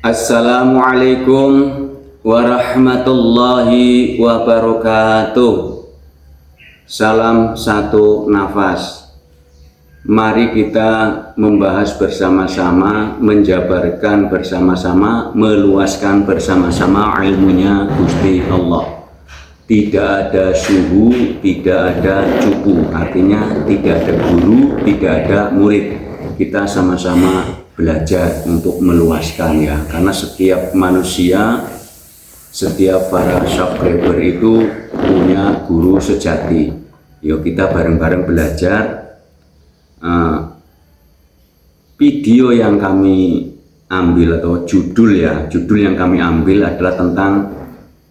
Assalamualaikum warahmatullahi wabarakatuh. Salam satu nafas. Mari kita membahas bersama-sama, menjabarkan bersama-sama, meluaskan bersama-sama ilmunya Gusti Allah. Tidak ada suhu, tidak ada cupu, artinya tidak ada guru, tidak ada murid. Kita sama-sama belajar untuk meluaskan ya, karena setiap manusia, setiap para subscriber itu punya guru sejati. Yuk kita bareng-bareng belajar. Video yang kami ambil atau judul yang kami ambil adalah tentang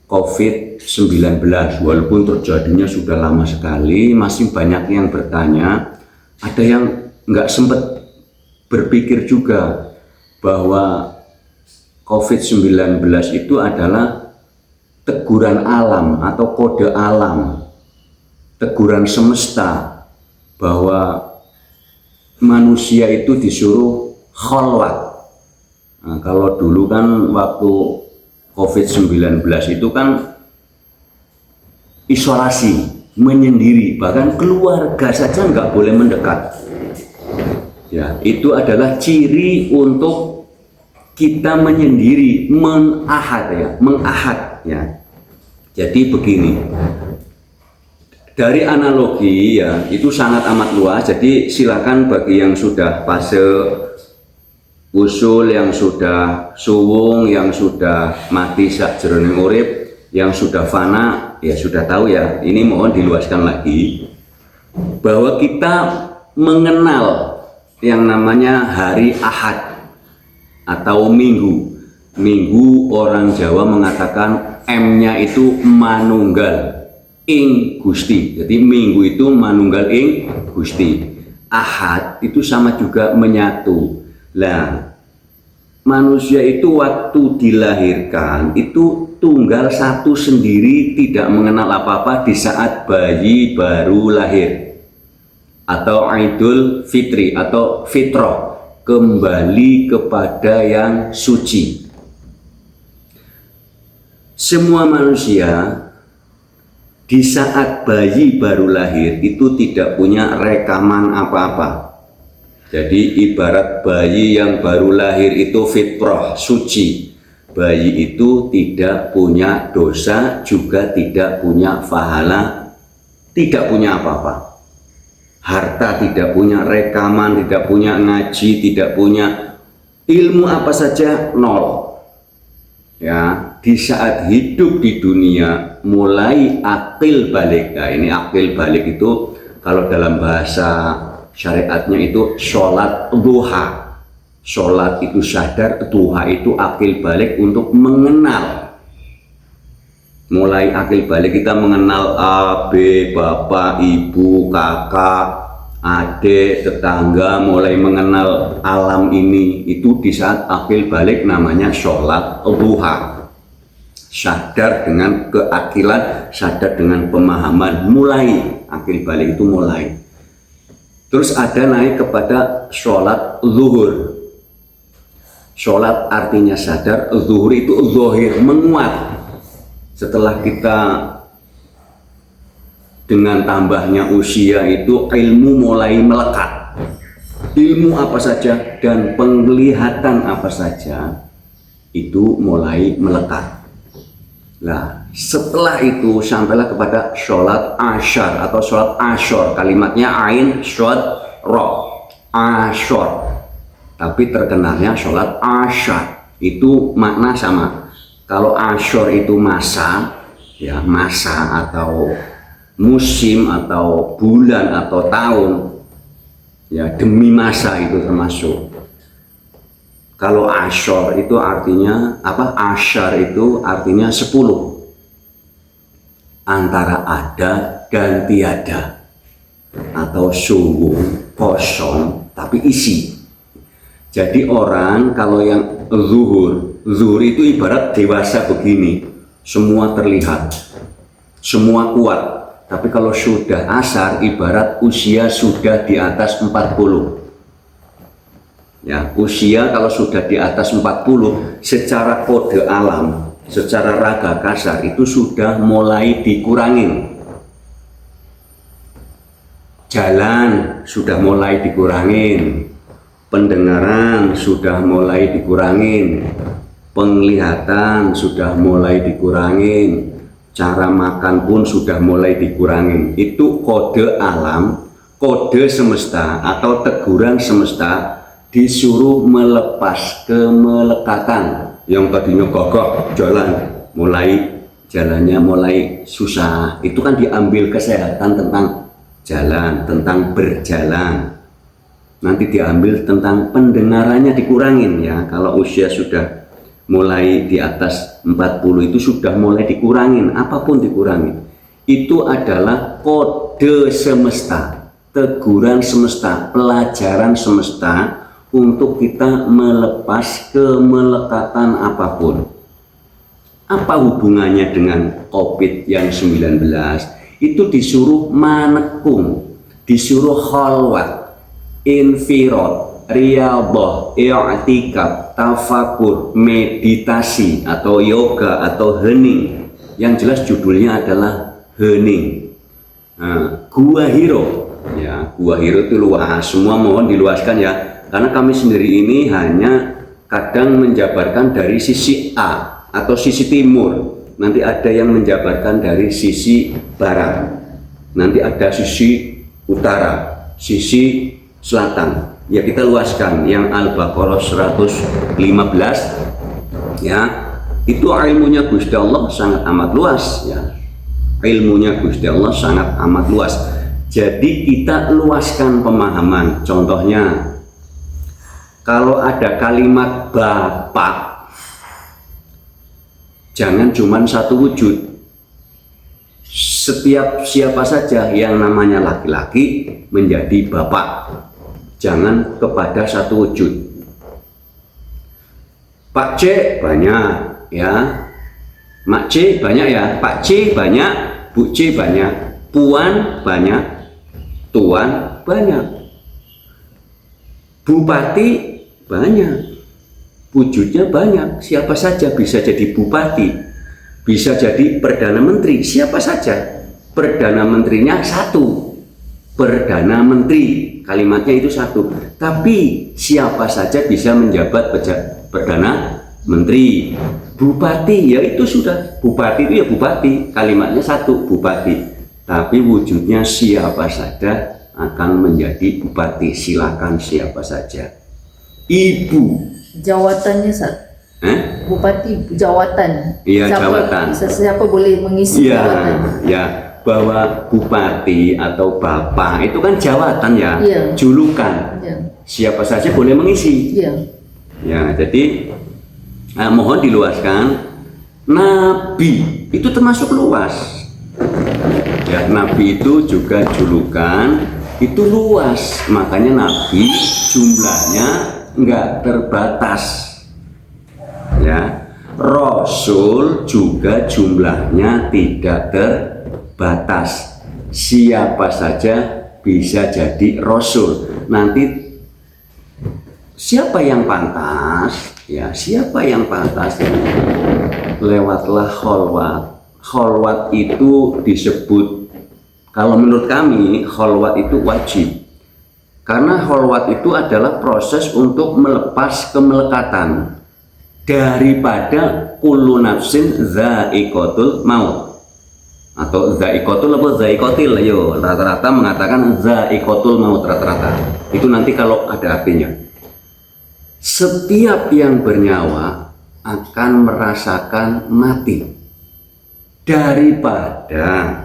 COVID-19. Walaupun terjadinya sudah lama sekali, masih banyak yang bertanya, ada yang nggak sempat berpikir juga bahwa COVID-19 itu adalah teguran alam atau kode alam, teguran semesta, bahwa manusia itu disuruh khalwat. Nah, kalau dulu kan waktu COVID-19 itu kan isolasi, menyendiri, bahkan keluarga saja nggak boleh mendekat. Ya, itu adalah ciri untuk kita menyendiri, mengahad ya. Jadi begini, dari analogi ya, itu sangat amat luas. Jadi silakan bagi yang sudah fase usul, yang sudah suwung, yang sudah mati sakjroning urip, yang sudah fana, ya sudah tahu ya. Ini mohon diluaskan lagi bahwa kita mengenal yang namanya hari Ahad atau Minggu. Minggu orang Jawa mengatakan M-nya itu manunggal ing Gusti. Jadi Minggu itu manunggal ing Gusti. Ahad itu sama juga menyatu. Lah, manusia itu waktu dilahirkan itu tunggal satu sendiri, tidak mengenal apa-apa di saat bayi baru lahir, atau Idul Fitri atau fitrah, kembali kepada yang suci. Semua manusia di saat bayi baru lahir itu tidak punya rekaman apa-apa. Jadi ibarat bayi yang baru lahir itu fitrah, suci. Bayi itu tidak punya dosa, juga tidak punya pahala, tidak punya apa-apa. Harta tidak punya, rekaman tidak punya, ngaji tidak punya, ilmu apa saja nol. Ya, di saat hidup di dunia mulai akil balik. Nah, ini akil balik itu kalau dalam bahasa syariatnya itu sholat duha. Sholat itu sadar, duha itu akil balik untuk mengenal. Mulai akil balik kita mengenal A, B, bapak, ibu, kakak, adik, tetangga, mulai mengenal alam ini. Itu di saat akil balik namanya sholat duha. Sadar dengan keakilan, sadar dengan pemahaman, mulai akil balik itu mulai. Terus ada naik kepada sholat zuhur. Sholat artinya sadar, zuhur itu zohir, menguat. Setelah kita dengan tambahnya usia itu ilmu mulai melekat. Ilmu apa saja dan penglihatan apa saja itu mulai melekat. Nah, setelah itu sampailah kepada sholat asyar atau sholat asyur. Kalimatnya ain, shod, ro, asyur. Tapi terkenalnya sholat asyar. Itu makna sama. Kalau asyur itu masa, ya masa atau musim atau bulan atau tahun, ya demi masa itu termasuk. Kalau asyur itu artinya apa? Asyar itu artinya 10. Antara ada dan tiada, atau suwung, kosong tapi isi. Jadi orang kalau yang zuhur itu ibarat dewasa begini, semua terlihat, semua kuat. Tapi kalau sudah asar ibarat usia sudah di atas 40. Ya, usia kalau sudah di atas 40 secara kode alam, secara raga kasar itu sudah mulai dikurangin. Jalan sudah mulai dikurangin, pendengaran sudah mulai dikurangin, penglihatan sudah mulai dikurangin, cara makan pun sudah mulai dikurangin. Itu kode alam, kode semesta atau teguran semesta, disuruh melepas kemelekatan. Yang tadinya gagah jalan, mulai jalannya mulai susah. Itu kan diambil kesehatan tentang jalan, tentang berjalan. Nanti diambil tentang pendengarannya dikurangin ya. Kalau usia sudah mulai di atas 40 itu sudah mulai dikurangin, apapun dikurangin. Itu adalah kode semesta, teguran semesta, pelajaran semesta untuk kita melepas kemelekatan apapun. Apa hubungannya dengan COVID yang 19? Itu disuruh manekung, disuruh khalwat, infirad, riyadhah, i'tikaf, tafakur, meditasi atau yoga atau hening. Yang jelas judulnya adalah hening. Gua Hiro, ya, Gua Hiro itu luas, semua mohon diluaskan ya, karena kami sendiri ini hanya kadang menjabarkan dari sisi A atau sisi timur, nanti ada yang menjabarkan dari sisi barat, nanti ada sisi utara, sisi selatan. Ya kita luaskan yang Al-Baqarah 115 ya, itu ilmunya Gusti Allah sangat amat luas ya. Ilmunya Gusti Allah sangat amat luas. Jadi kita luaskan pemahaman. Contohnya kalau ada kalimat bapak, jangan cuma satu wujud. Setiap siapa saja yang namanya laki-laki menjadi bapak, jangan kepada satu wujud. Pak C banyak ya, Mak C banyak ya, Pak C banyak, Bu C banyak, Puan banyak, Tuan banyak, Bupati banyak, wujudnya banyak. Siapa saja bisa jadi bupati, bisa jadi perdana menteri, siapa saja. Perdana menterinya satu, perdana menteri, kalimatnya itu satu. Tapi siapa saja bisa menjabat perdana menteri. Bupati ya itu sudah, bupati itu ya bupati, kalimatnya satu, bupati. Tapi wujudnya siapa saja akan menjadi bupati, silakan siapa saja. Ibu jawatannya bupati jawatan. Iya, jawatan. Siapa boleh mengisi jawatan? Ya, bahwa bupati atau bapak itu kan jawatan ya, ya. Julukan. Ya. Siapa saja boleh mengisi. Ya. Ya, jadi mohon diluaskan. Nabi itu termasuk luas. Ya, Nabi itu juga julukan, itu luas. Makanya Nabi jumlahnya enggak terbatas ya. Rasul juga jumlahnya tidak terbatas, siapa saja bisa jadi rasul. Nanti siapa yang pantas ya, siapa yang pantas lewatlah kholwat. Kholwat itu disebut, kalau menurut kami kholwat itu wajib. Karena kholwat itu adalah proses untuk melepas kemelekatan daripada kullu nafsin dha'iqatul maut atau dha'iqatul apa dha'iqatil, yo rata-rata mengatakan dha'iqatul maut rata-rata. Itu nanti kalau ada artinya. Setiap yang bernyawa akan merasakan mati. Daripada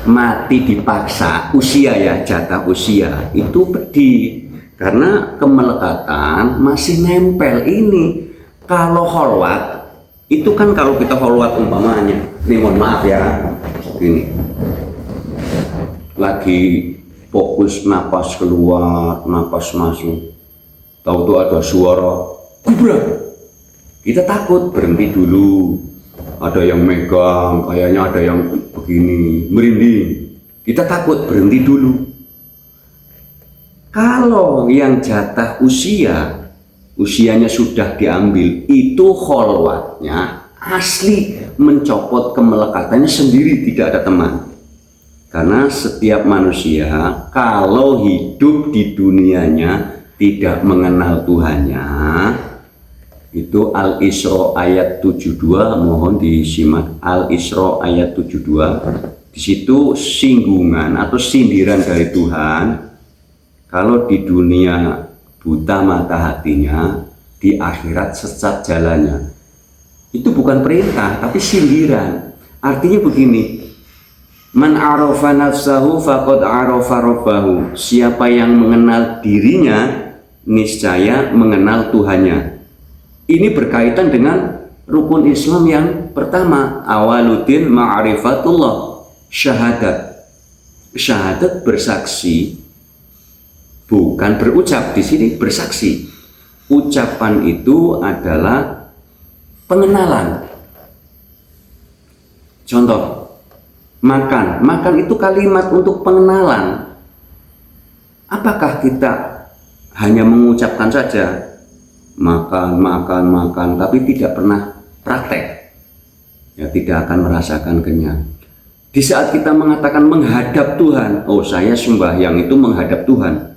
mati dipaksa, usia ya, jatah usia itu pedih karena kemelekatan masih nempel ini. Kalau kholwat itu kan, kalau kita kholwat umpamanya, ini mohon maaf ya, ini lagi fokus napas keluar, napas masuk, tahu tuh ada suara gubrak, kita takut, berhenti dulu. Ada yang megang, kayaknya ada yang begini, merinding. Kita takut, berhenti dulu. Kalau yang jatah usianya sudah diambil, itu kholwatnya asli mencopot kemelekatannya sendiri, tidak ada teman. Karena setiap manusia kalau hidup di dunianya tidak mengenal Tuhannya, itu Al-Isra ayat 72, mohon disimak Al-Isra ayat 72. Di situ singgungan atau sindiran dari Tuhan. Kalau di dunia buta mata hatinya, di akhirat sesat jalannya. Itu bukan perintah, tapi sindiran. Artinya begini, man arafa nafsahu faqad arafa rabbahu. Siapa yang mengenal dirinya, niscaya mengenal Tuhannya. Ini berkaitan dengan rukun Islam yang pertama, awaluddin ma'rifatullah, syahadat. Syahadat bersaksi, bukan berucap. Di sini bersaksi. Ucapan itu adalah pengenalan. Contoh, makan itu kalimat untuk pengenalan. Apakah kita hanya mengucapkan saja makan, tapi tidak pernah praktek? Ya, tidak akan merasakan kenyang. Di saat kita mengatakan menghadap Tuhan, oh saya sembahyang itu menghadap Tuhan.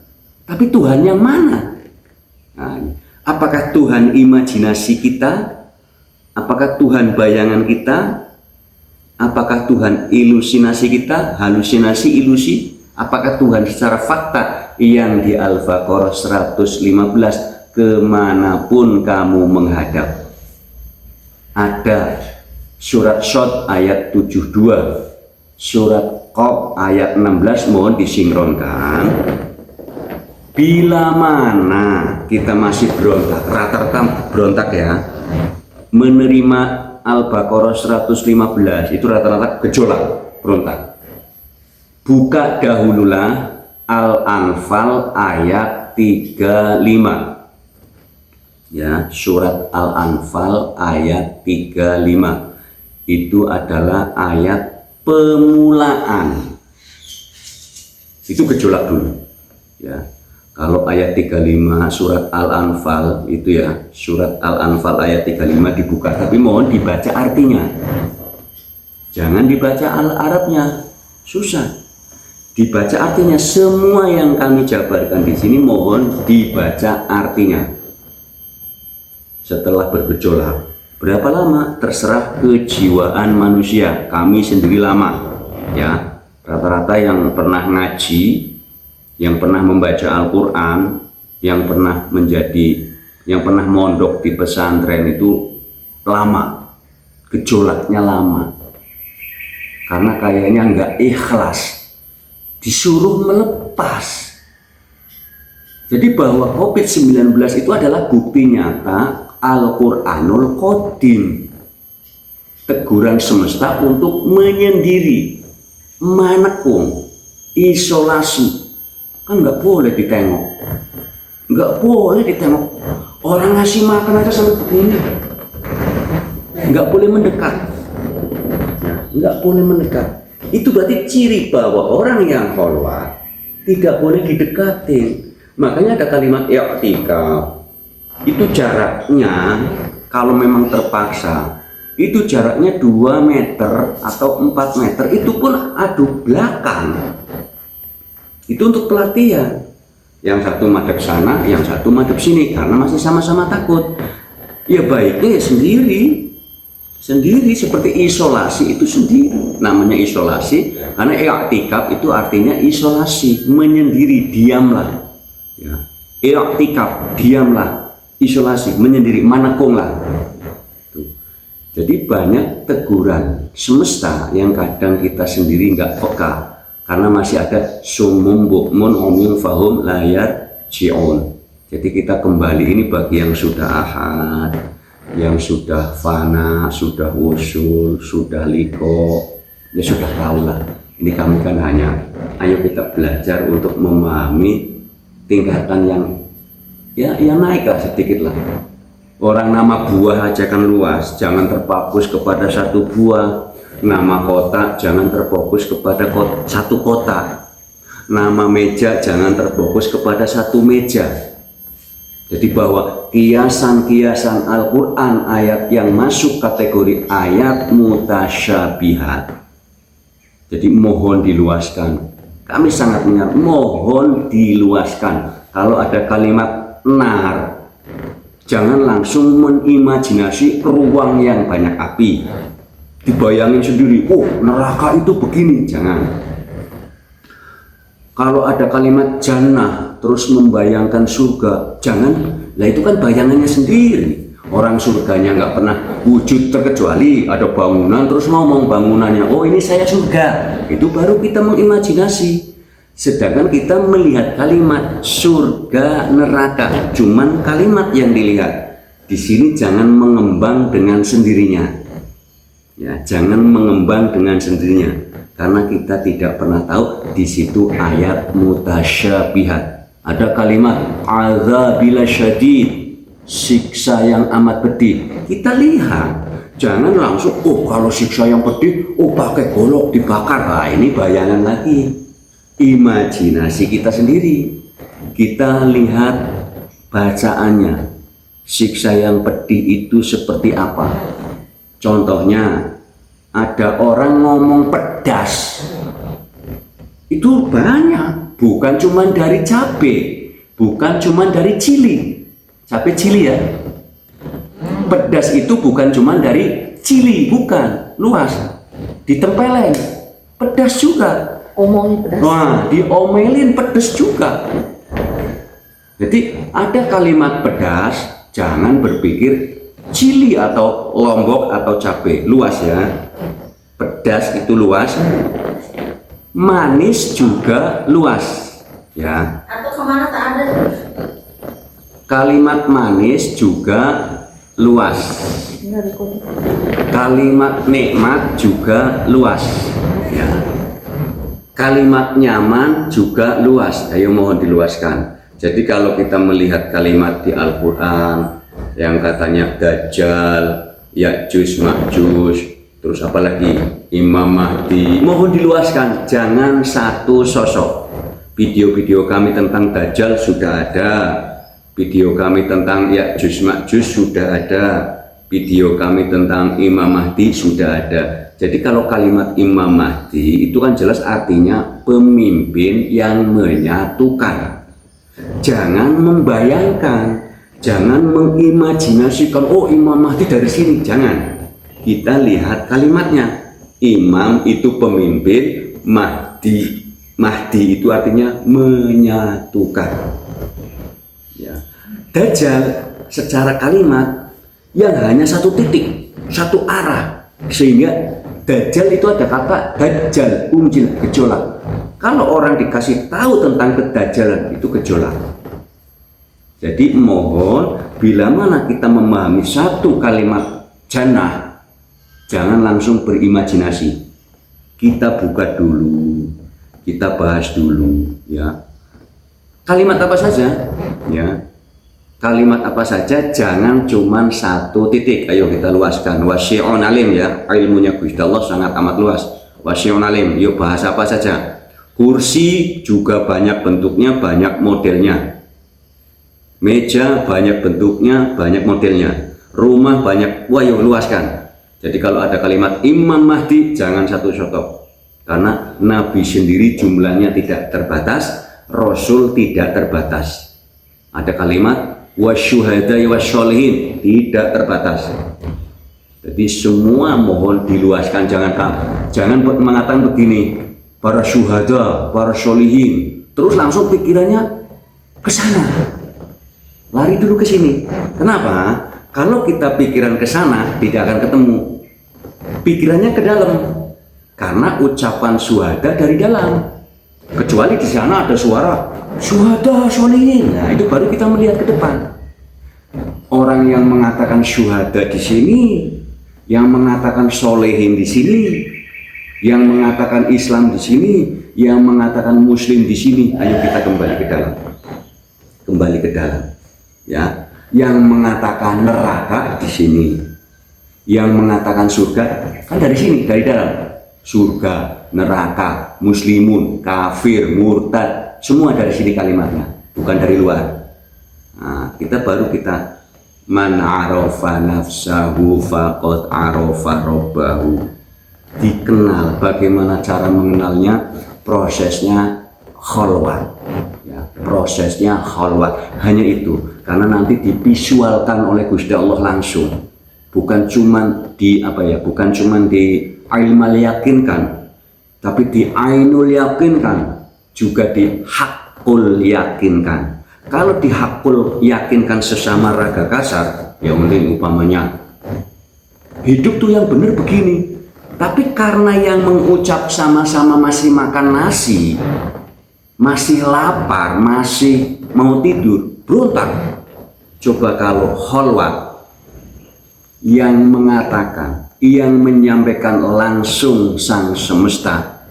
Tapi Tuhan yang mana? Nah, apakah Tuhan imajinasi kita? Apakah Tuhan bayangan kita? Apakah Tuhan ilusinasi kita? Halusinasi, ilusi? Apakah Tuhan secara fakta yang di Al-Baqarah 115, kemanapun kamu menghadap? Ada surat Shad ayat 72, surat Qaf ayat 16, mohon disinkronkan. Bila mana kita masih berontak, rata-rata berontak ya, menerima Al-Baqarah 115, itu rata-rata gejolak, berontak. Buka dahululah Al-Anfal ayat 35. Ya, surat Al-Anfal ayat 35. Itu adalah ayat pemulaan. Itu gejolak dulu. Ya. Kalau ayat 35 surat Al-Anfal itu ya, surat Al-Anfal ayat 35 dibuka, tapi mohon dibaca artinya. Jangan dibaca Al-Arabnya, susah. Dibaca artinya. Semua yang kami jabarkan di sini mohon dibaca artinya. Setelah bergejolak, berapa lama? Terserah kejiwaan manusia. Kami sendiri lama. Ya, rata-rata yang pernah ngaji, yang pernah membaca Al-Quran, yang pernah mondok di pesantren itu lama, gejolaknya lama, karena kayaknya nggak ikhlas, disuruh melepas. Jadi bahwa COVID-19 itu adalah bukti nyata Al-Quranul Qadim, teguran semesta untuk menyendiri, manekung, isolasi. Kan nggak boleh ditengok, orang ngasih makan aja sampai begini, nggak boleh mendekat, Itu berarti ciri bahwa orang yang kholwat tidak boleh didekatin. Makanya ada kalimat i'tikaf. Itu jaraknya kalau memang terpaksa, itu jaraknya 2 meter atau 4 meter, itu pun adu belakang. Itu untuk pelatihan. Yang satu madep sana, yang satu madep sini, karena masih sama-sama takut. Ya baiknya ya sendiri seperti isolasi itu sendiri. Namanya isolasi karena i'tikaf itu artinya isolasi, menyendiri, diamlah. Ya. I'tikaf, diamlah, isolasi, menyendiri, manekunglah. Jadi banyak teguran semesta yang kadang kita sendiri nggak peka. Karena masih ada sumum bukmun umum fahum layar ji'un. Jadi kita kembali ini bagi yang sudah ahad, yang sudah fana, sudah wusul, sudah liko, ya sudah tahu lah. Ini kami kan hanya, ayo kita belajar untuk memahami tingkatan yang naik lah sedikit lah. Orang nama buah aja kan luas, jangan terfokus kepada satu buah. Nama kota jangan terfokus kepada satu kota. nama meja jangan terfokus kepada satu meja. Jadi bahwa kiasan-kiasan Al-Quran ayat yang masuk kategori ayat mutasyabihat, jadi mohon diluaskan. Kami sangat mohon diluaskan. Kalau ada kalimat nar, jangan langsung mengimajinasi ruang yang banyak api, dibayangin sendiri, oh neraka itu begini, jangan. Kalau ada kalimat jannah terus membayangkan surga, jangan. Lah itu kan bayangannya sendiri. Orang surganya nggak pernah wujud terkecuali ada bangunan terus ngomong bangunannya, oh ini saya surga. Itu baru kita mengimajinasi. Sedangkan kita melihat kalimat surga neraka, cuman kalimat yang dilihat. Di sini jangan mengembang dengan sendirinya. Ya, jangan mengembang dengan sendirinya. Karena kita tidak pernah tahu di situ ayat mutasyabihat. Ada kalimat azabila syadid, siksa yang amat pedih. Kita lihat, jangan langsung oh kalau siksa yang pedih, oh pakai golok dibakar. Nah, ini bayangan lagi, imajinasi kita sendiri. Kita lihat bacaannya, siksa yang pedih itu seperti apa. Contohnya, ada orang ngomong pedas, itu banyak, bukan cuma dari cabai, bukan cuma dari cili, cabai cili ya. Pedas itu bukan cuma dari cili, bukan, luas, ditempelin, pedas juga. Omongin pedas. Wah, diomelin pedas juga. Jadi ada kalimat pedas, jangan berpikir cili atau lombok atau cabai, luas ya. Pedas itu luas, manis juga luas ya. Atau kemana tak ada? Kalimat manis juga luas, kalimat nikmat juga luas ya. Kalimat nyaman juga luas. Ayo mohon diluaskan. Jadi kalau kita melihat kalimat di Al-Quran yang katanya Dajjal, Ya'juj Ma'juj, terus apalagi Imam Mahdi, mohon diluaskan, jangan satu sosok. Video-video kami tentang Dajjal sudah ada, video kami tentang Ya'juj Ma'juj sudah ada, video kami tentang Imam Mahdi sudah ada. Jadi kalau kalimat Imam Mahdi itu kan jelas artinya pemimpin yang menyatukan. Jangan membayangkan, jangan mengimajinasikan, oh Imam Mahdi dari sini, jangan. Kita lihat kalimatnya, imam itu pemimpin, Mahdi itu artinya menyatukan ya. Dajjal secara kalimat yang hanya satu titik, satu arah, sehingga Dajjal itu ada kata Dajjal, unjil, gejolak. Kalau orang dikasih tahu tentang kedajjalan itu gejolak. Jadi mohon, bila mana kita memahami satu kalimat jannah, jangan langsung berimajinasi. Kita buka dulu, kita bahas dulu ya. Kalimat apa saja ya. Kalimat apa saja, jangan cuman satu titik. Ayo kita luaskan. Wasyi'un alim ya, ilmunya Gusti Allah sangat amat luas. Wasyi'un alim, yuk bahas apa saja. Kursi juga banyak bentuknya, banyak modelnya. Meja banyak bentuknya, banyak modelnya. Rumah banyak, wah yuk luaskan. Jadi kalau ada kalimat Imam Mahdi, jangan satu sosok. Karena Nabi sendiri jumlahnya tidak terbatas, Rasul tidak terbatas. Ada kalimat wasyuhadai wasyolihin, tidak terbatas. Jadi semua mohon diluaskan, jangan mengatakan begini, para syuhada, para syolihin, terus langsung pikirannya ke sana, lari dulu ke sini. Kenapa? Kalau kita pikiran ke sana tidak akan ketemu, pikirannya ke dalam, karena ucapan syuhada dari dalam. Kecuali di sana ada suara syuhada syolihin, nah itu baru kita melihat ke depan. Orang yang mengatakan syuhada di sini, yang mengatakan solehin di sini, yang mengatakan Islam di sini, yang mengatakan Muslim di sini, ayo kita kembali ke dalam, ya. Yang mengatakan neraka di sini, yang mengatakan surga kan dari sini, dari dalam surga. neraka, muslimun, kafir, murtad, semua dari sini kalimatnya, bukan dari luar. Nah, kita man arafa nafsahu faqad arafa rabbahu. Dikenal, bagaimana cara mengenalnya, prosesnya khalwat. Ya, prosesnya khalwat, hanya itu. Karena nanti divisualkan oleh Gusti Allah langsung. Bukan cuman di bukan cuman di ilmal yakinkan, tapi di ainul yakinkan, juga di hakul yakinkan. Kalau di hakul yakinkan sesama raga kasar, ya mungkin umpamanya hidup tuh yang benar begini, tapi karena yang mengucap sama-sama masih makan nasi, masih lapar, masih mau tidur, berontak. Coba kalau khalwat, yang mengatakan, yang menyampaikan langsung sang semesta,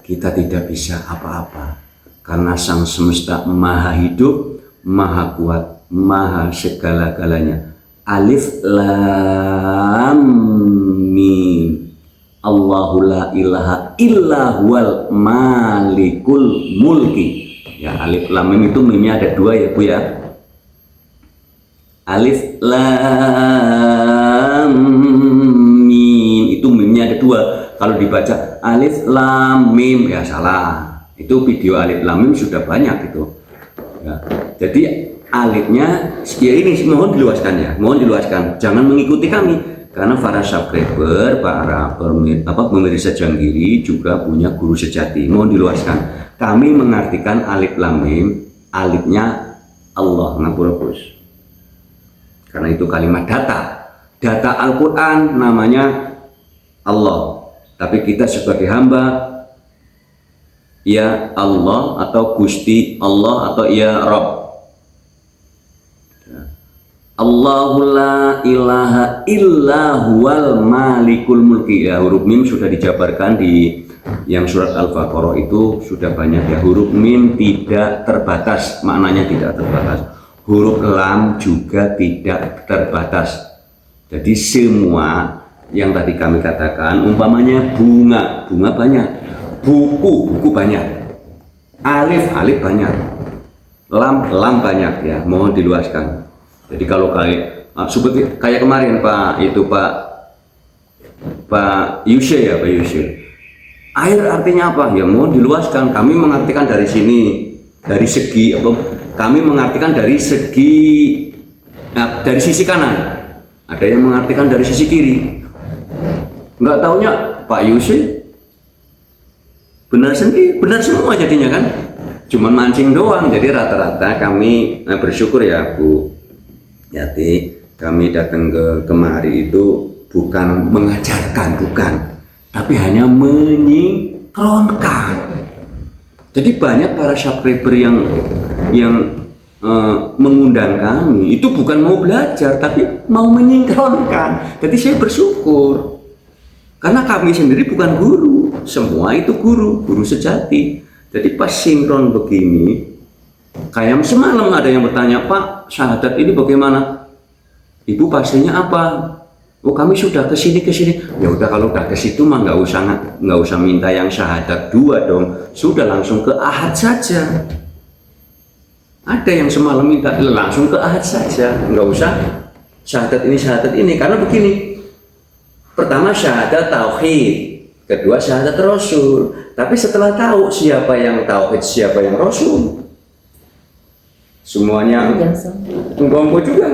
kita tidak bisa apa-apa. Karena sang semesta maha hidup, maha kuat, maha segala-galanya. Alif lam mim. Allahu la ilaha illa huwal malikul mulki. Ya, alif lam mim itu mimnya ada 2 ya Bu ya. Alif lam mim itu mimnya ada 2. Kalau dibaca alif lam mim ya salah. Itu video alif lam mim sudah banyak itu. Ya. Jadi alifnya ya ini mohon diluaskan. Jangan mengikuti kami karena para subscriber, para pemirsa Janggiri juga punya guru sejati. Mohon diluaskan. Kami mengartikan alif lam mim, alifnya Allah ngapura Gus. Karena itu kalimat data Al-Qur'an namanya Allah. Tapi kita sebagai hamba ya Allah atau Gusti Allah atau ya Rabb. Allahu la ilaha illa huwal malikul mulki. Ya, huruf mim sudah dijabarkan di yang surat Al-Baqarah itu sudah banyak ya. Huruf mim tidak terbatas, maknanya tidak terbatas. Huruf lam juga tidak terbatas. Jadi semua yang tadi kami katakan, umpamanya bunga banyak, buku banyak, alif banyak, lam banyak ya. Mohon diluaskan. Jadi kalau seperti kayak kemarin Pak Yushe ya, Pak Yushe, air artinya apa ya, mohon diluaskan. Kami mengartikan dari sini, dari segi kami mengartikan dari sisi kanan, ada yang mengartikan dari sisi kiri. Nggak taunya Pak Yushe benar semua jadinya kan, cuman mancing doang. Jadi rata-rata kami bersyukur ya Bu Yati, kami datang kemari itu bukan mengajarkan, tapi hanya menyinkronkan. Jadi banyak para subscriber yang mengundang kami itu bukan mau belajar, tapi mau menyinkronkan. Jadi saya bersyukur karena kami sendiri bukan guru, semua itu guru sejati. Jadi pas sinkron begini, kayak semalam ada yang bertanya, Pak, syahadat ini bagaimana? Ibu pastinya apa? Oh, kami sudah kesini. Ya udah, kalau udah ke situ mah nggak usah minta yang syahadat 2 dong. Sudah langsung ke ahad saja. Ada yang semalam minta langsung ke ahad saja, nggak usah syahadat ini. Karena begini, pertama syahadat tauhid, kedua syahadat rasul. Tapi setelah tahu siapa yang tauhid, siapa yang rasul, semuanya engkau juga.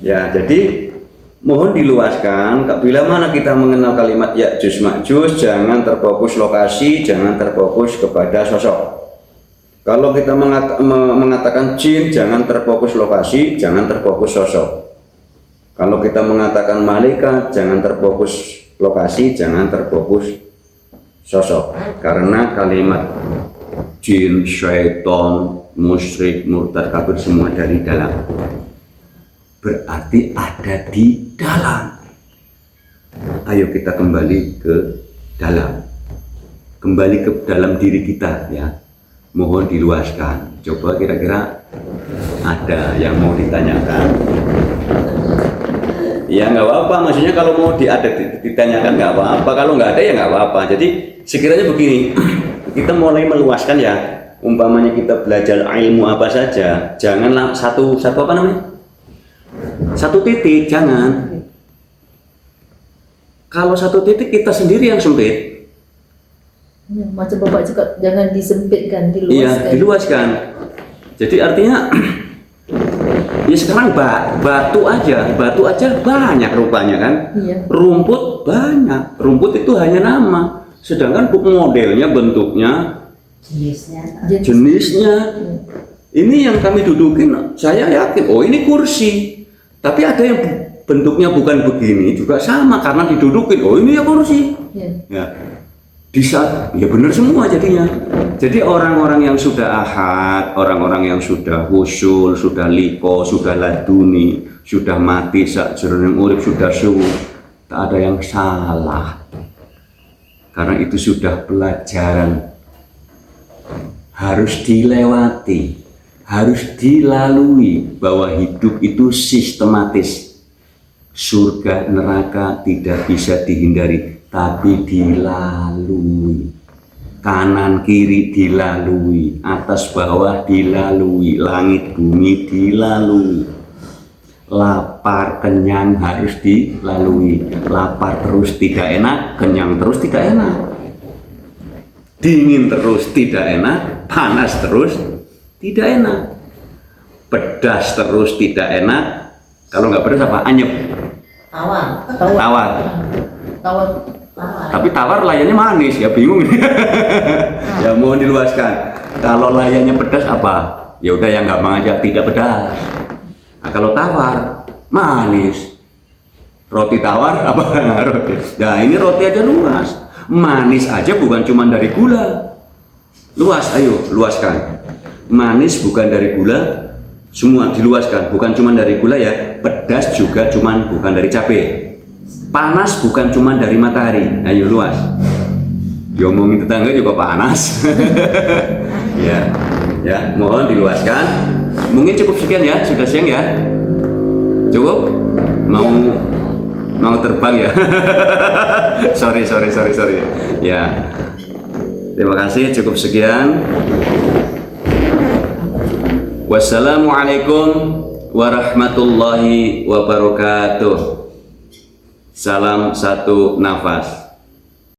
Ya, jadi mohon diluaskan. Bila mana kita mengenal kalimat Ya'juj Ma'juj, jangan terfokus lokasi, jangan terfokus kepada sosok. Kalau kita mengatakan jin, jangan terfokus lokasi, jangan terfokus sosok. Kalau kita mengatakan malaikat, jangan terfokus lokasi, jangan terfokus sosok. Karena kalimat jin, syaitan, musyrik, murtad, kafir semua dari dalam. Berarti ada di dalam. Ayo kita kembali ke dalam. Kembali ke dalam diri kita ya. Mohon diluaskan. Coba kira-kira ada yang mau ditanyakan. Ya nggak apa-apa, maksudnya kalau mau ditanyakan nggak apa-apa, kalau nggak ada ya nggak apa-apa. Jadi sekiranya begini, kita mulai meluaskan ya, umpamanya kita belajar ilmu apa saja, janganlah satu apa namanya, satu titik, jangan. Kalau satu titik kita sendiri yang sempit. Ya, macam Bapak juga jangan disempitkan, diluaskan. Iya, diluaskan. Jadi artinya ya sekarang batu aja banyak rupanya kan. Iya. Rumput banyak, rumput itu hanya nama, sedangkan modelnya, bentuknya, jenisnya. Ini yang kami dudukin, saya yakin, oh ini kursi, tapi ada yang bentuknya bukan begini juga sama karena didudukin, oh ini ya kursi. Iya. Ya, ya benar semua jadinya. Jadi orang-orang yang sudah ahad, orang-orang yang sudah husul, sudah liko, sudah laduni, sudah mati sakjroning urip, sudah suwuh, tak ada yang salah. Karena itu sudah pelajaran, harus dilewati, harus dilalui, bahwa hidup itu sistematis. Surga neraka tidak bisa dihindari, tapi dilalui. Kanan kiri dilalui, atas bawah dilalui, langit bumi dilalui. Lapar kenyang harus dilalui. Lapar terus tidak enak, kenyang terus tidak enak. Dingin terus tidak enak, panas terus tidak enak. Pedas terus tidak enak. Kalau nggak pedas apa? Anyep. Tawar. Tapi tawar layarnya manis, ya bingung. Ya mohon diluaskan. Kalau layarnya pedas apa? Ya udah yang gampang aja, tidak pedas. Nah, kalau tawar manis, roti tawar apa? Nah ini roti aja luas, manis aja bukan cuma dari gula. Luas, ayo luaskan. Manis bukan dari gula, semua diluaskan. Bukan cuma dari gula ya, pedas juga bukan dari cabai. Panas bukan cuma dari matahari, ayo luas. Diomongin tetangga juga panas. ya, mohon diluaskan. Mungkin cukup sekian ya, sudah siang ya. Cukup? Mau terbang ya? sorry. Ya, terima kasih, cukup sekian. Wassalamualaikum warahmatullahi wabarakatuh. Salam satu nafas.